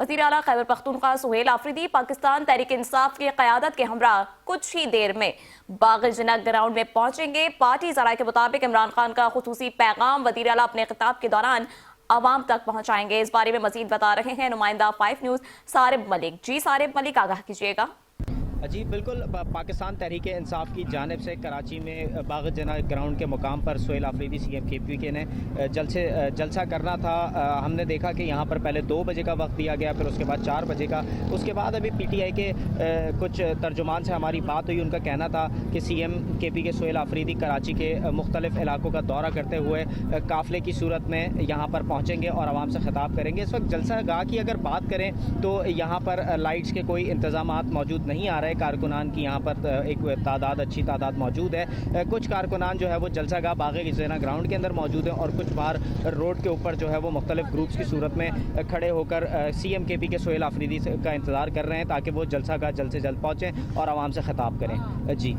وزیر اعلیٰ خیبر پختونخوا سہیل آفریدی پاکستان تحریک انصاف کی قیادت کے ہمراہ کچھ ہی دیر میں باغ جناح گراؤنڈ میں پہنچیں گے۔ پارٹی ذرائع کے مطابق عمران خان کا خصوصی پیغام وزیر اعلیٰ اپنے خطاب کے دوران عوام تک پہنچائیں گے۔ اس بارے میں مزید بتا رہے ہیں نمائندہ 5 نیوز سارب ملک۔ جی سارب ملک، آگاہ کیجیے گا۔ جی بالکل، پاکستان تحریک انصاف کی جانب سے کراچی میں باغ جناح گراؤنڈ کے مقام پر سہیل آفریدی سی ایم کے پی کے نے جلسہ کرنا تھا۔ ہم نے دیکھا کہ یہاں پر پہلے 2 بجے کا وقت دیا گیا، پھر اس کے بعد 4 بجے کا۔ اس کے بعد ابھی پی ٹی آئی کے کچھ ترجمان سے ہماری بات ہوئی، ان کا کہنا تھا کہ سی ایم کے پی کے سہیل آفریدی کراچی کے مختلف علاقوں کا دورہ کرتے ہوئے قافلے کی صورت میں یہاں پر پہنچیں گے اور عوام سے خطاب کریں گے۔ اس وقت جلسہ گاہ کی اگر بات کریں تو یہاں پر لائٹس کے کوئی انتظامات موجود نہیں آ رہے۔ کارکنان کی یہاں پر ایک اچھی تعداد موجود ہے۔ کچھ کارکنان جو ہے وہ جلسہ گاہ باغ جناح گراؤنڈ کے اندر موجود ہیں اور کچھ باہر روڈ کے اوپر جو ہے وہ مختلف گروپس کی صورت میں کھڑے ہو کر سی ایم کے پی کے سہیل آفریدی کا انتظار کر رہے ہیں تاکہ وہ جلسہ گاہ جلد سے جلد پہنچیں اور عوام سے خطاب کریں۔ جی